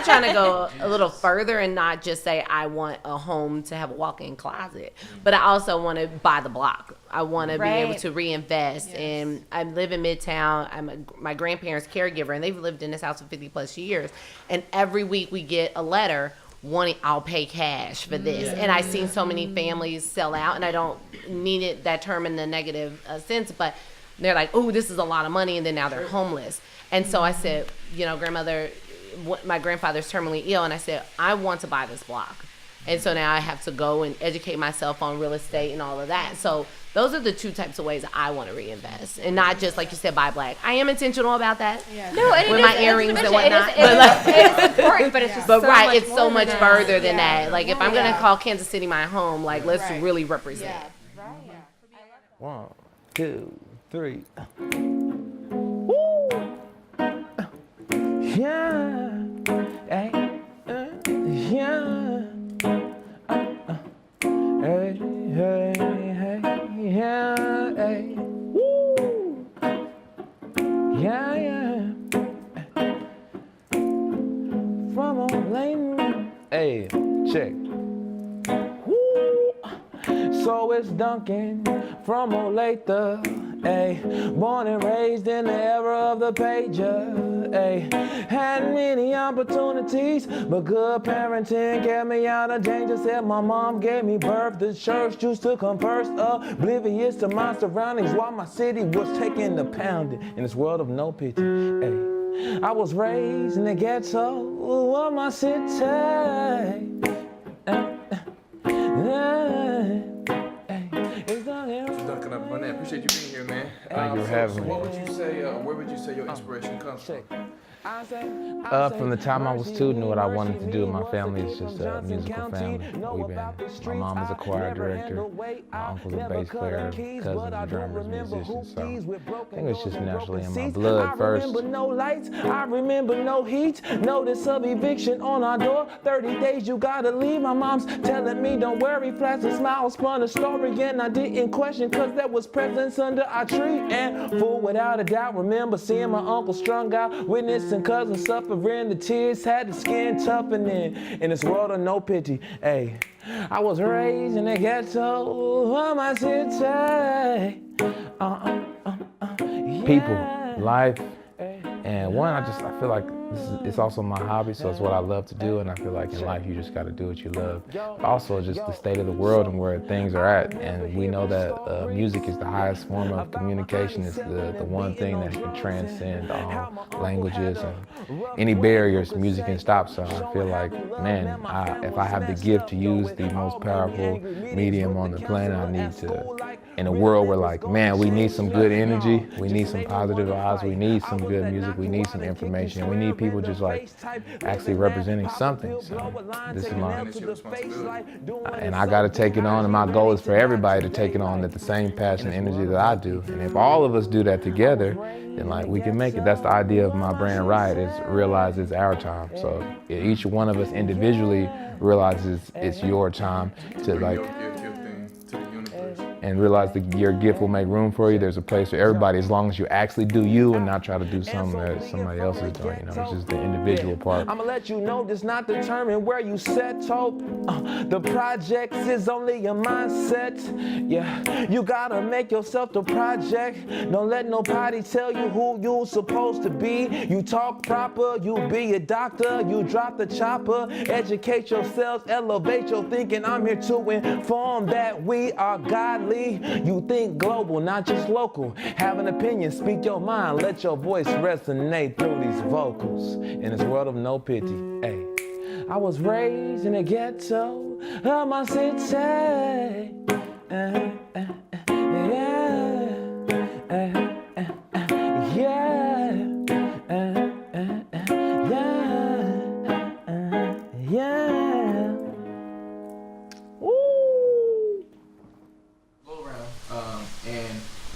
trying to go a little further and not just say I want a home to have a walk-in closet, but I also want to buy the block. I want to be able to reinvest. Yes. And I live in Midtown. I'm my grandparents' caregiver, and they've lived in this house for 50 plus years. And every week we get a letter wanting, I'll pay cash for this. And I've seen so many families sell out, and I don't mean that term in the negative sense, but they're like, oh, this is a lot of money, and then now they're homeless. And so I said, grandmother, my grandfather's terminally ill, and I said, I want to buy this block. And so now I have to go and educate myself on real estate and all of that. So those are the two types of ways I want to reinvest, and not just, like you said, buy black. I am intentional about that. Yeah. No, with my earrings and whatnot. It is important, but it's just it's so much further than that. Like, if I'm going to call Kansas City my home, like, let's really represent. Yeah. Right. Yeah. 1, 2, 3. Woo! Yeah. Hey. Yeah. Hey, hey, hey, yeah, hey. Woo! Yeah, yeah. From old lane. Hey, check. Woo! So it's Duncan from Olathe, ayy. Born and raised in the era of the pager, ayy. Had many opportunities, but good parenting kept me out of danger. Said my mom gave me birth, the church used to come first, oblivious to my surroundings while my city was taking the pounding in this world of no pity, ayy. I was raised in the ghetto of my city. Appreciate you being here, man. Thank you for having me. What would you say? Where would you say your inspiration comes from? From the time I was 2, knew what I wanted to do. My family is just a musical family. My mom is a choir director, my uncle's a bass player, cousins are drummers, musicians. So I think it's just naturally in my blood first. I remember no lights, I remember no heat. Notice of eviction on our door. 30 days you gotta leave. My mom's telling me don't worry. Flash and smile, spun a story, and I didn't question, cause there was presents under our tree. And full without a doubt, remember seeing my uncle strung out, witnessing cousins suffering, the tears had the skin toughening in this world of no pity. Hey, I was raised in the ghetto of my city. People, life, and I feel like it's also my hobby, so it's what I love to do, and I feel like in life you just got to do what you love. But also just the state of the world and where things are at, and we know that music is the highest form of communication. It's the one thing that can transcend all languages and any barriers music can stop. So I feel like, man, if I have the gift to use the most powerful medium on the planet, I need to, in a world where, like, man, we need some good energy, we need some positive vibes, we need some good music, we need some information, we need people just like actually representing something. So this is my responsibility, and I got to take it on, and my goal is for everybody to take it on at the same passion and energy that I do. And if all of us do that together, then like we can make it. That's the idea of my brand, Riot, is realize it's our time. So each one of us individually realizes it's your time to like and realize that your gift will make room for you. There's a place for everybody as long as you actually do you and not try to do something that somebody else is doing, which is the individual part. I'ma let you know this not determine where you settle. The project is only your mindset. Yeah, you gotta make yourself the project. Don't let nobody tell you who you're supposed to be. You talk proper, you be a doctor, you drop the chopper. Educate yourselves, elevate your thinking. I'm here to inform that we are godly. You think global, not just local. Have an opinion, speak your mind. Let your voice resonate through these vocals. In this world of no pity, hey. I was raised in the ghetto of my city. Yeah.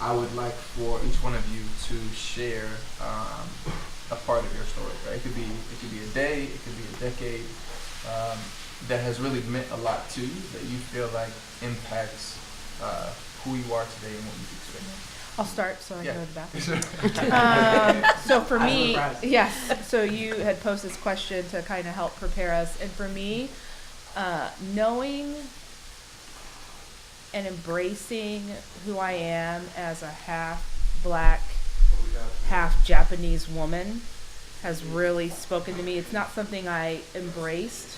I would like for each one of you to share a part of your story, right? It could be a day, it could be a decade that has really meant a lot to you, that you feel like impacts who you are today and what you've experienced. I'll start so I Yeah. can go to the bathroom. So for me, surprised. yes. So you had posed this question to kind of help prepare us, and for me, knowing and embracing who I am as a half Black, half Japanese woman has really spoken to me. It's not something I embraced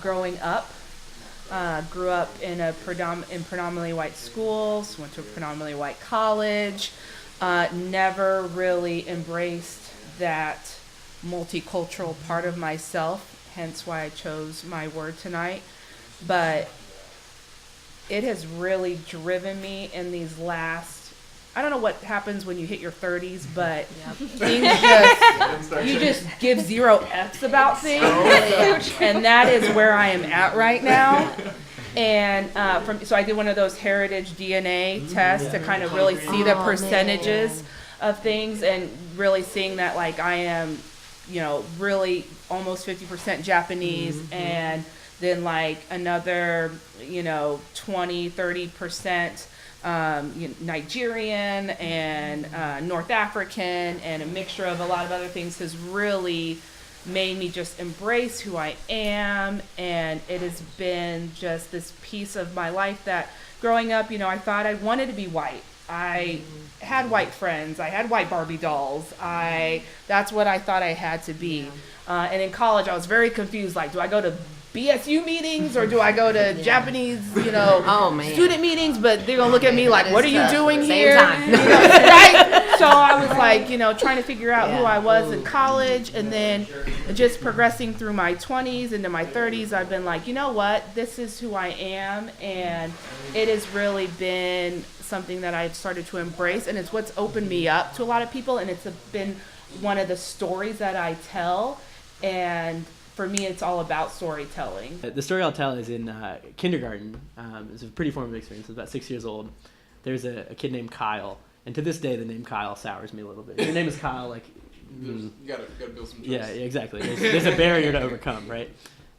growing up. Grew up in predominantly white schools, went to a predominantly white college, never really embraced that multicultural part of myself, hence why I chose my word tonight. But it has really driven me in these last, I don't know what happens when you hit your 30s, but you just give 0 F's about things. And that is where I am at right now. And so I did one of those heritage DNA tests to kind of really see the percentages of things, and really seeing that like I am, really almost 50% Japanese, and then like another, 20-30% Nigerian and North African, and a mixture of a lot of other things has really made me just embrace who I am. And it has been just this piece of my life that growing up, I thought I wanted to be white. I had white friends. I had white Barbie dolls. That's what I thought I had to be. And in college, I was very confused. Like, do I go to BSU meetings or do I go to Japanese, student meetings? But they're gonna look at me like, "What are you doing here?" Right? So I was like, trying to figure out who I was in college, and then just progressing through my 20s into my 30s, I've been like, you know what? This is who I am, and it has really been something that I've started to embrace, and it's what's opened me up to a lot of people, and it's been one of the stories that I tell. And for me, it's all about storytelling. The story I'll tell is in kindergarten. It's a pretty formative experience. I was about 6 years old. There's a kid named Kyle, and to this day, the name Kyle sours me a little bit. Your name is Kyle, like. You gotta build some trust. Yeah, exactly. There's a barrier to overcome, right?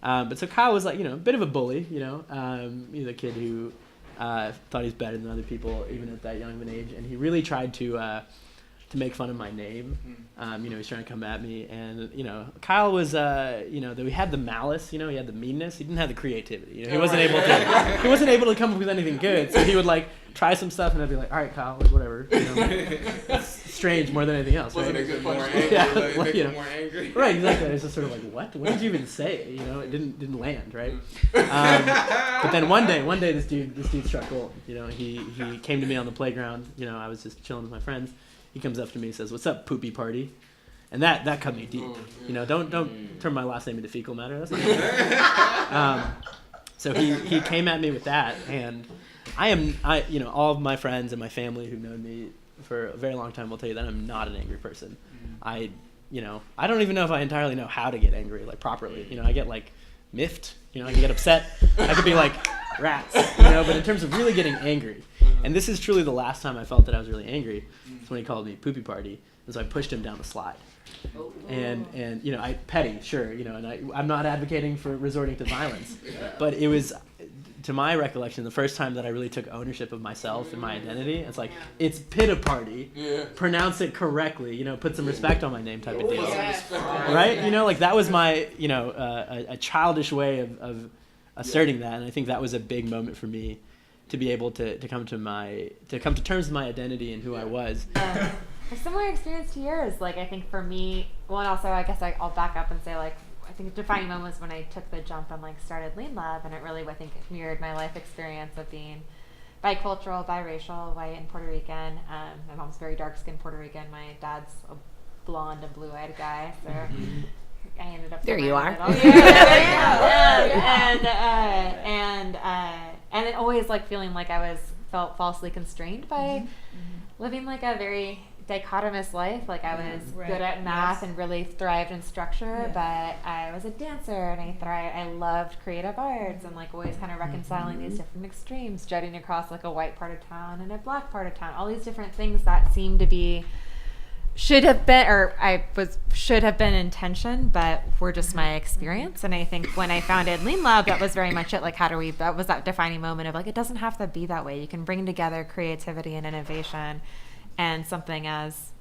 But so Kyle was like, a bit of a bully, he's a kid who thought he was better than other people, even at that young of an age, and he really tried to make fun of my name. He's trying to come at me, and Kyle was, though he had the malice, he had the meanness, he didn't have the creativity. He wasn't able to come up with anything good. So he would like try some stuff, and I'd be like, all right, Kyle, whatever. It's strange more than anything else. Wasn't right? a good more angry? Yeah, Make him more angry. Right, exactly. It's just sort of like, what did you even say? It didn't land, right? But then one day, this dude struck gold. He came to me on the playground. I was just chilling with my friends. He comes up to me and says, "What's up, poopy party?" And that cut me deep. Don't turn my last name into fecal matter. That's not good. So he came at me with that, and all of my friends and my family who've known me for a very long time will tell you that I'm not an angry person. I don't even know if I entirely know how to get angry, like properly. I get like miffed. I can get upset. I could be like rats. But in terms of really getting angry, and this is truly the last time I felt that I was really angry. It's when he called me poopy party, and so I pushed him down the slide. And I petty, sure, and I'm not advocating for resorting to violence, but it was, to my recollection, the first time that I really took ownership of myself and my identity. It's like, it's pita party, pronounce it correctly, put some respect on my name type of deal, right? Like that was my, a childish way of asserting that, and I think that was a big moment for me to be able to come to terms with my identity and who I was. A similar experience to yours. Like, I think for me, well, and also I guess I'll back up and say, like, I think defining moments when I took the jump and like started Lean Lab, and it really, I think, mirrored my life experience of being bicultural, biracial, white, and Puerto Rican. My mom's very dark-skinned Puerto Rican. My dad's a blonde and blue-eyed guy, so I ended up there. You are. And then always like feeling like I felt falsely constrained by living like a very dichotomous life. Like I was good at math and really thrived in structure, but I was a dancer and I loved creative arts, and like always kind of reconciling these different extremes, jutting across like a white part of town and a black part of town, all these different things that seemed to be should have been in tension, but were just my experience. And I think when I founded Lean Lab, that was very much it. Like, that was that defining moment of like, it doesn't have to be that way. You can bring together creativity and innovation and something as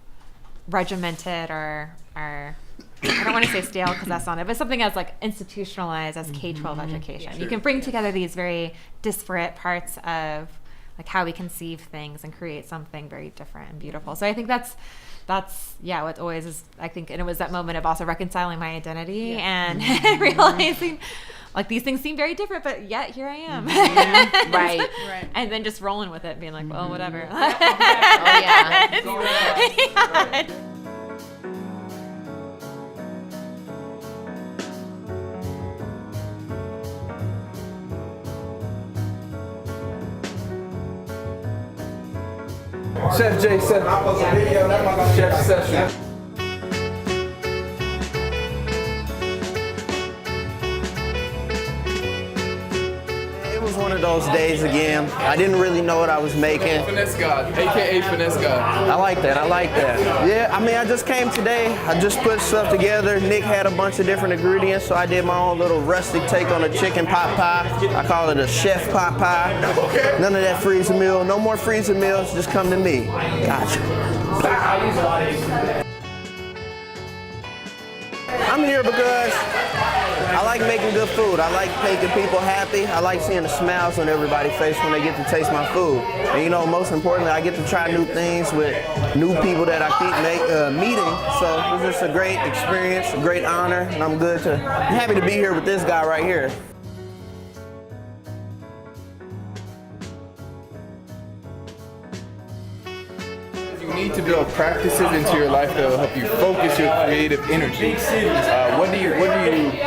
regimented or I don't want to say stale because that's not it, but something as like institutionalized as K-12 education. You can bring together these very disparate parts of like how we conceive things and create something very different and beautiful. So I think that's what always is, I think, and it was that moment of also reconciling my identity and realizing like these things seem very different, but yet here I am. Right. And then just rolling with it, being like, well, whatever. Oh yeah. Yeah. Chef J, Chef Session. It was one of those days again. I didn't really know what I was making. Finesse God, aka Finesse God. I like that. Yeah, I mean, I just came today. I just put stuff together. Nick had a bunch of different ingredients, so I did my own little rustic take on a chicken pot pie. I call it a chef pot pie. None of that freezer meal. No more freezer meals. Just come to me. Gotcha. I'm here because I like making good food. I like making people happy. I like seeing the smiles on everybody's face when they get to taste my food. And you know, most importantly, I get to try new things with new people that I keep meeting. So it's just a great experience, a great honor, and I'm happy to be here with this guy right here. You need to build practices into your life that will help you focus your creative energy. What do you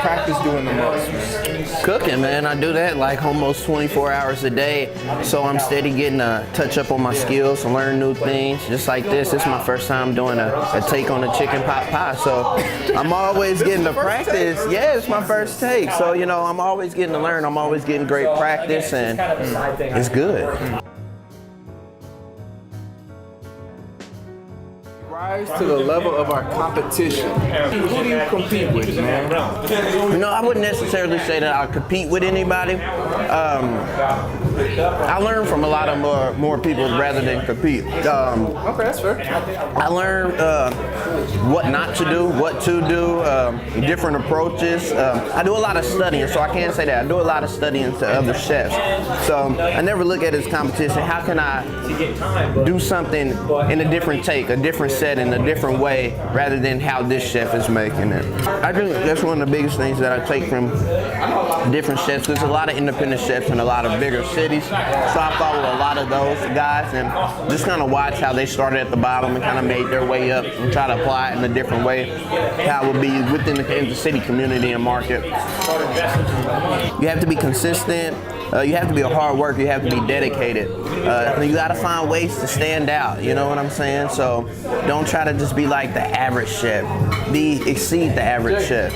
practice doing the most? Cooking, man. I do that like almost 24 hours a day. So I'm steady getting a touch up on my skills and learn new things. Just like this is my first time doing a take on a chicken pot pie. So I'm always getting to practice. Yeah, it's my first take. So, you know, I'm always getting to learn. I'm always getting great practice, and it's good. Rise to the level of our competition. Who do you compete with, man? You know, I wouldn't necessarily say that I compete with anybody. I learn from a lot of more people rather than compete. Okay, that's fair. I learn what not to do, what to do, different approaches. I do a lot of studying, so I can't say that. I do a lot of studying to other chefs. So I never look at it as competition. How can I do something in a different take, a different setting, a different way, rather than how this chef is making it? I think that's one of the biggest things that I take from different chefs. There's a lot of independent chefs in a lot of bigger cities, so I follow a lot of those guys and just kind of watch how they started at the bottom and kind of made their way up and try to apply it in a different way, how it would be within the Kansas City community and market. You have to be consistent. You have to be a hard worker. You have to be dedicated. You got to find ways to stand out. You know what I'm saying? So don't try to just be like the average chef. Exceed the average chef.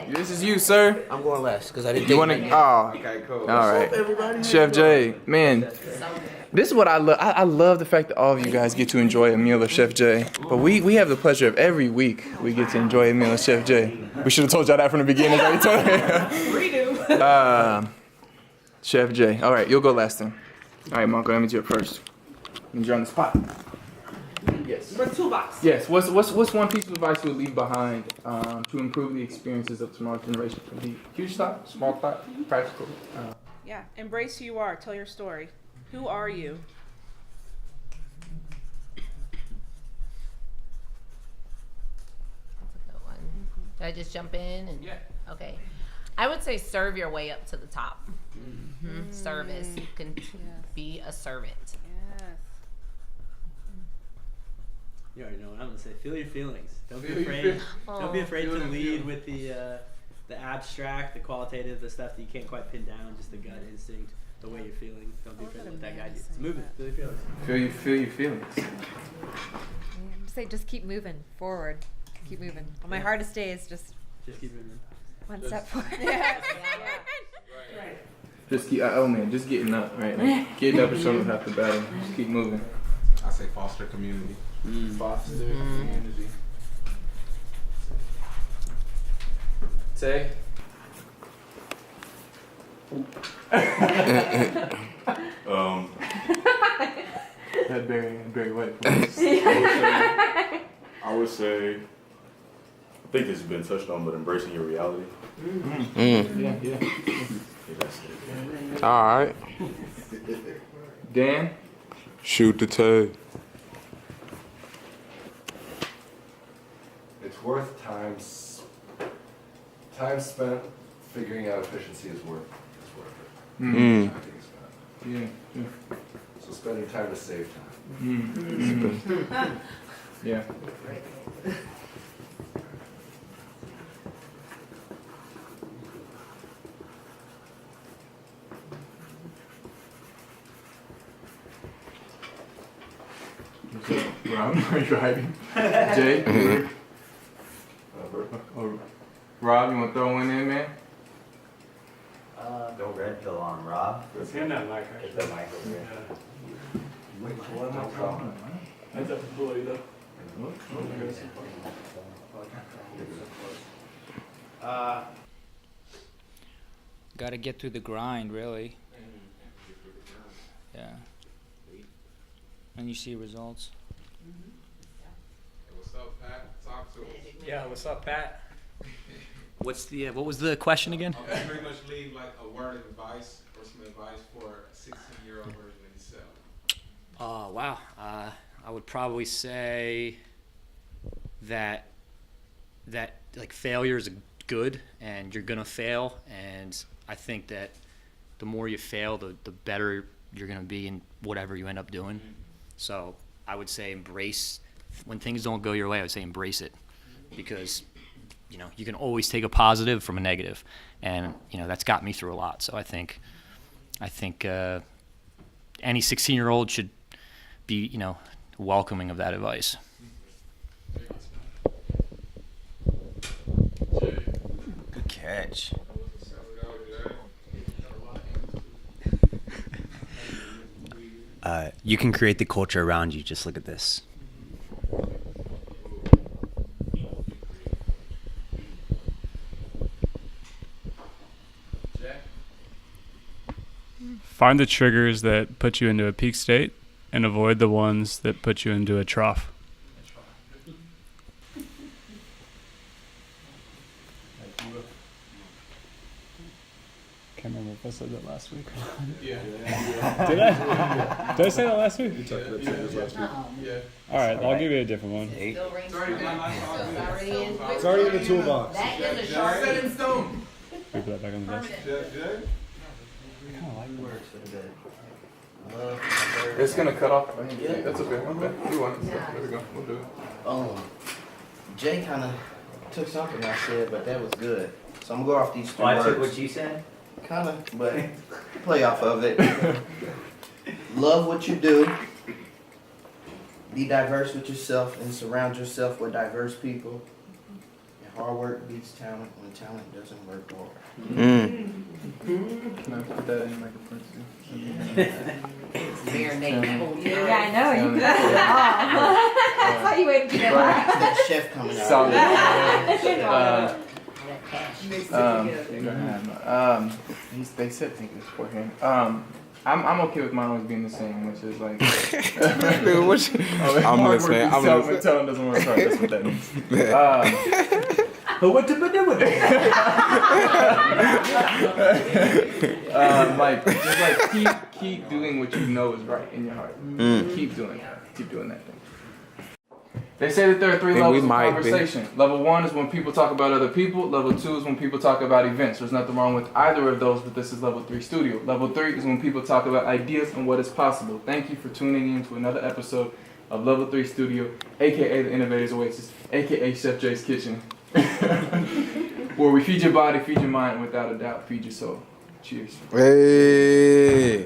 This is you, sir. I'm going last because I didn't. You want to? Oh, okay, cool. All right, Chef J, man. This is what I love. I love the fact that all of you guys get to enjoy a meal of Chef J. But we have the pleasure of every week we get to enjoy a meal of Chef J. We should have told y'all that from the beginning. Redo. Chef J. All right, you'll go last then. All right, Marco, let me do it first. You're on the spot. Yes. We're toolbox. Yes. What's one piece of advice you would leave behind to improve the experiences of tomorrow's generation? Can be huge thought, small thought, practical. Yeah, embrace who you are. Tell your story. Who are you? That's a good one. Did I just jump in? Yeah. Okay. I would say serve your way up to the top. Mm-hmm. Service. You can be a servant. Yes. You already know what I'm gonna say. Feel your feelings. Don't be afraid. Don't be afraid to lead with the abstract, the qualitative, the stuff that you can't quite pin down. Just the gut instinct. the way you're feeling. Don't be afraid to let that guide you. It's movement. Feel your feelings. Feel your feelings. Say just keep moving forward. Keep moving. On my hardest days, just keep moving. One step forward. Just keep. Oh man, just getting up, right? Like, getting up is something half the battle. Just keep moving. I say foster community. Foster community. Say. That Barry White voice. I would say, I think this has been touched on, but embracing your reality. Yeah. All right. Dan? Shoot the tag. It's worth time spent figuring out efficiency is worth it. Time being spent. Yeah. So spend your time to save time. Yeah. Rob, are you driving? Jay? Rob, you want to throw one in, man? No red pill on Rob. Let's hand that mic. Get that mic over here. That's up to Bully though. Gotta get through the grind, really. Yeah. And you see results. What's up, Pat? Talk to us. Yeah, what's up, Pat? What was the question again? I'll pretty much leave like a word of advice or some advice for a 16-year-old version of yourself. Wow. I would probably say that like failure is good, and you're gonna fail, and I think that the more you fail, the better you're gonna be in whatever you end up doing. So I would say embrace when things don't go your way. I would say embrace it, because you can always take a positive from a negative, and that's got me through a lot. So I think any 16-year-old should be welcoming of that advice. Good catch. You can create the culture around you. Just look at this. Find the triggers that put you into a peak state and avoid the ones that put you into a trough. Can't remember if I said that last week. Yeah. Did I? Did I say that last week? You talked about triggers last week. Yeah. All right, I'll give you a different one. It's already in the toolbox. That is a sharp Set in stone. We put that back on the desk. It's gonna cut off. Yeah, that's okay. Okay, we want it. There we go. We'll do it. Jay kind of took something I said, but that was good. So I'm gonna go off these two I words. took what you said? Kind of, but play off of it. Love what you do. Be diverse with yourself and surround yourself with diverse people. And hard work beats talent when talent doesn't work hard. Can I put that in like a print too? Marinate. Yeah, I know. You could have it all. That's why you waited to get last. That chef coming out. Solid. They said take this beforehand. I'm okay with mine always being the same, which is like. I'm listening. When talent doesn't work hard, that's what that means. But what to do with it? Keep doing what you know is right in your heart. Keep doing it. Keep doing that thing. They say that there are 3 levels of conversation. Level 1 is when people talk about other people. Level 2 is when people talk about events. There's nothing wrong with either of those, but this is level 3 studio. Level 3 is when people talk about ideas and what is possible. Thank you for tuning in to another episode of Level 3 Studio, aka the Innovators Oasis, aka Chef Jay's Kitchen. Where we feed your body, feed your mind, and without a doubt, feed your soul. Cheers. Hey.